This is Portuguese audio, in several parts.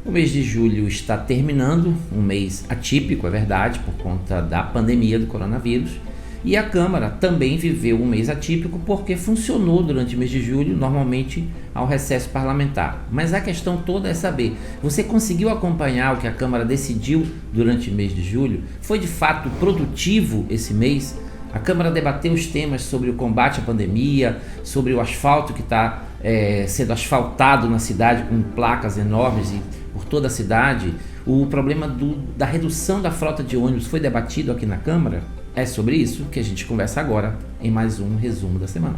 O mês de julho está terminando, um mês atípico, é verdade, por conta da pandemia do coronavírus. E a Câmara também viveu um mês atípico porque funcionou durante o mês de julho, normalmente ao recesso parlamentar. Mas a questão toda é saber, você conseguiu acompanhar o que a Câmara decidiu durante o mês de julho? Foi de fato produtivo esse mês? A Câmara debateu os temas sobre o combate à pandemia, sobre o asfalto que está sendo asfaltado na cidade com placas enormes por toda a cidade. O problema da redução da frota de ônibus foi debatido aqui na Câmara. É sobre isso que a gente conversa agora em mais um resumo da semana.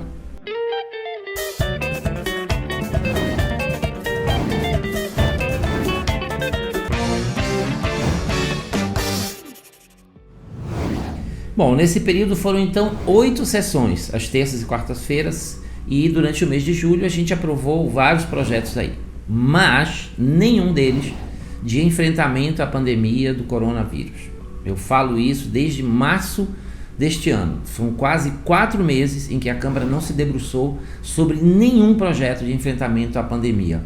Bom, nesse período foram então 8 sessões, às terças e quartas-feiras, e durante o mês de julho a gente aprovou vários projetos aí, mas nenhum deles de enfrentamento à pandemia do coronavírus. Eu falo isso desde março deste ano. São quase 4 meses em que a Câmara não se debruçou sobre nenhum projeto de enfrentamento à pandemia.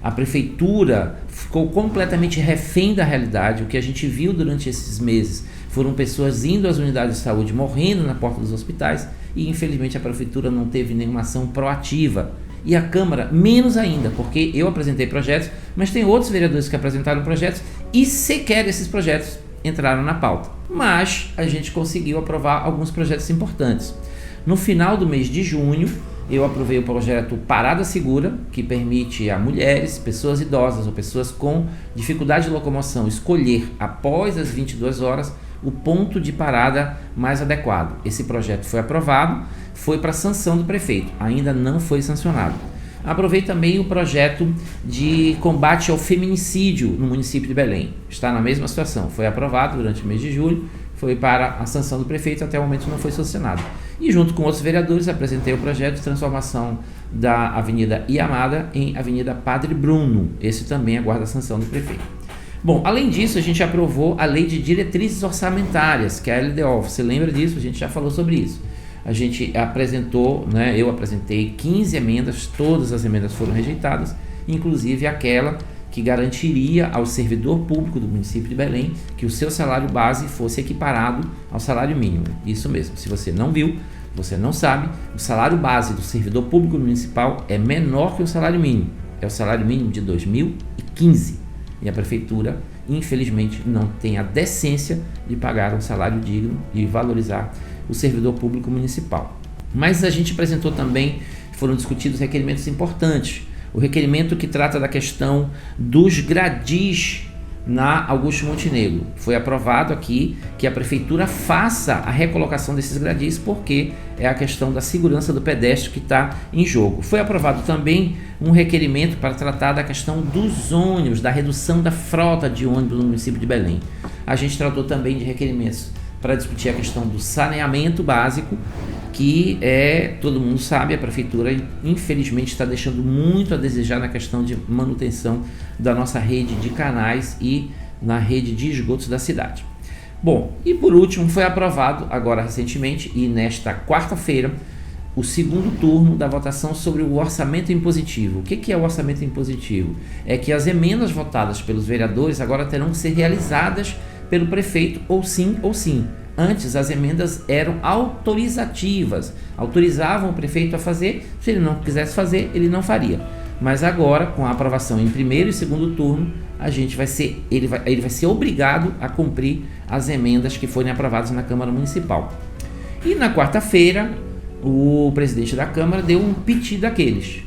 A Prefeitura ficou completamente refém da realidade. O que a gente viu durante esses meses foram pessoas indo às unidades de saúde, morrendo na porta dos hospitais, e infelizmente a Prefeitura não teve nenhuma ação proativa. E a Câmara menos ainda, porque eu apresentei projetos, mas tem outros vereadores que apresentaram projetos e sequer esses projetos entraram na pauta. Mas a gente conseguiu aprovar alguns projetos importantes. No final do mês de junho, eu aprovei o projeto Parada Segura, que permite a mulheres, pessoas idosas ou pessoas com dificuldade de locomoção escolher, após as 22 horas, o ponto de parada mais adequado. Esse projeto foi aprovado, foi para sanção do prefeito, ainda não foi sancionado. Aprovei também o projeto de combate ao feminicídio no município de Belém. Está na mesma situação, foi aprovado durante o mês de julho, foi para a sanção do prefeito, até o momento não foi sancionado. E junto com outros vereadores apresentei o projeto de transformação da Avenida Iamada em Avenida Padre Bruno. Esse também aguarda a sanção do prefeito. Bom, além disso, a gente aprovou a Lei de Diretrizes Orçamentárias, que é a LDO. Você lembra disso? A gente já falou sobre isso. A gente apresentou, eu apresentei 15 emendas, todas as emendas foram rejeitadas, inclusive aquela que garantiria ao servidor público do município de Belém que o seu salário base fosse equiparado ao salário mínimo. Isso mesmo, se você não viu, você não sabe, o salário base do servidor público municipal é menor que o salário mínimo. É o salário mínimo de 2015. E a Prefeitura, infelizmente, não tem a decência de pagar um salário digno e valorizar o servidor público municipal. Mas a gente apresentou também, foram discutidos requerimentos importantes. O requerimento que trata da questão dos gradis na Augusto Montenegro. Foi aprovado aqui que a Prefeitura faça a recolocação desses gradis, porque é a questão da segurança do pedestre que está em jogo. Foi aprovado também um requerimento para tratar da questão dos ônibus, da redução da frota de ônibus no município de Belém. A gente tratou também de requerimentos para discutir a questão do saneamento básico, que todo mundo sabe, a Prefeitura infelizmente está deixando muito a desejar na questão de manutenção da nossa rede de canais e na rede de esgotos da cidade. Bom, e por último foi aprovado agora recentemente e nesta quarta-feira o segundo turno da votação sobre o orçamento impositivo. O que é o orçamento impositivo? É que as emendas votadas pelos vereadores agora terão que ser realizadas pelo prefeito ou sim ou sim. Antes as emendas eram autorizativas, autorizavam o prefeito a fazer, se ele não quisesse fazer, ele não faria. Mas agora, com a aprovação em primeiro e segundo turno, ele vai ser obrigado a cumprir as emendas que forem aprovadas na Câmara Municipal. E na quarta-feira, o presidente da Câmara deu um piti daqueles,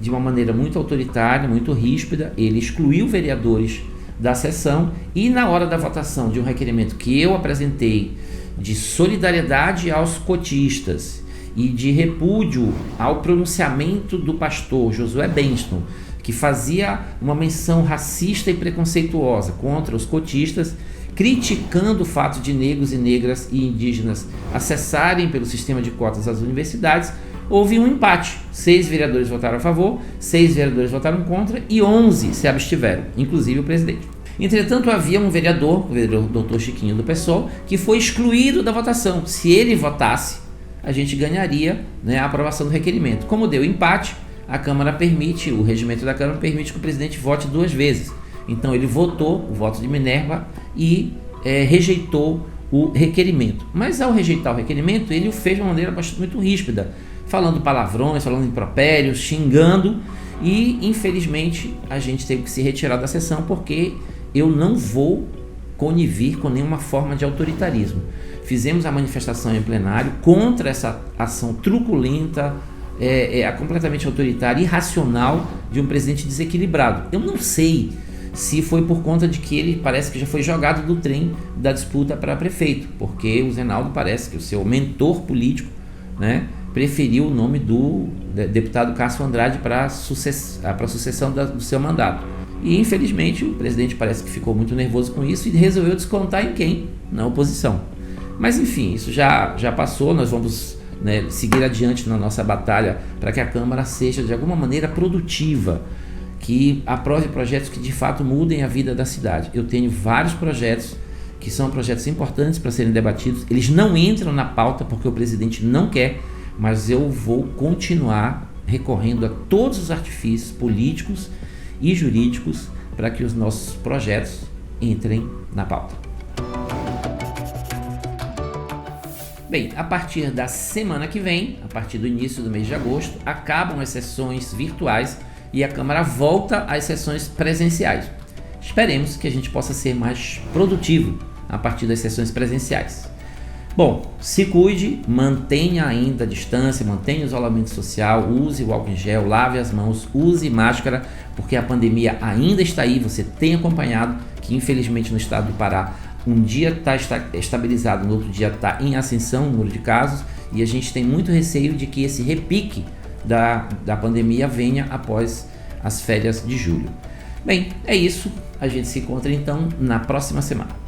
de uma maneira muito autoritária, muito ríspida. Ele excluiu vereadores da sessão e na hora da votação de um requerimento que eu apresentei de solidariedade aos cotistas e de repúdio ao pronunciamento do pastor Josué Benston, que fazia uma menção racista e preconceituosa contra os cotistas, criticando o fato de negros e negras e indígenas acessarem pelo sistema de cotas as universidades, houve um empate. 6 vereadores votaram a favor, 6 vereadores votaram contra e 11 se abstiveram, inclusive o presidente. Entretanto, havia um vereador, o vereador Dr. Chiquinho do PSOL, que foi excluído da votação. Se ele votasse, a gente ganharia a aprovação do requerimento. Como deu empate, a Câmara permite, o regimento da Câmara permite que o presidente vote 2 vezes. Então ele votou o voto de Minerva e rejeitou o requerimento. Mas ao rejeitar o requerimento, ele o fez de uma maneira muito ríspida, falando palavrões, falando impropérios, xingando, e infelizmente a gente teve que se retirar da sessão porque eu não vou conivir com nenhuma forma de autoritarismo. Fizemos a manifestação em plenário contra essa ação truculenta, completamente autoritária, irracional de um presidente desequilibrado. Eu não sei se foi por conta de que ele parece que já foi jogado do trem da disputa para prefeito, porque o Zenaldo parece que o seu mentor político, né, preferiu o nome do deputado Cássio Andrade para a sucessão do seu mandato. E infelizmente o presidente parece que ficou muito nervoso com isso e resolveu descontar em quem? Na oposição. Mas enfim, isso já passou, nós vamos, né, seguir adiante na nossa batalha para que a Câmara seja de alguma maneira produtiva, que aprove projetos que de fato mudem a vida da cidade. Eu tenho vários projetos que são projetos importantes para serem debatidos, eles não entram na pauta porque o presidente não quer, mas eu vou continuar recorrendo a todos os artifícios políticos e jurídicos para que os nossos projetos entrem na pauta. Bem, a partir da semana que vem, a partir do início do mês de agosto, acabam as sessões virtuais e a Câmara volta às sessões presenciais. Esperemos que a gente possa ser mais produtivo a partir das sessões presenciais. Bom, se cuide, mantenha ainda a distância, mantenha o isolamento social, use o álcool em gel, lave as mãos, use máscara, porque a pandemia ainda está aí. Você tem acompanhado que infelizmente no estado do Pará um dia está estabilizado, no outro dia está em ascensão o número de casos, e a gente tem muito receio de que esse repique da pandemia venha após as férias de julho. Bem, é isso. A gente se encontra então na próxima semana.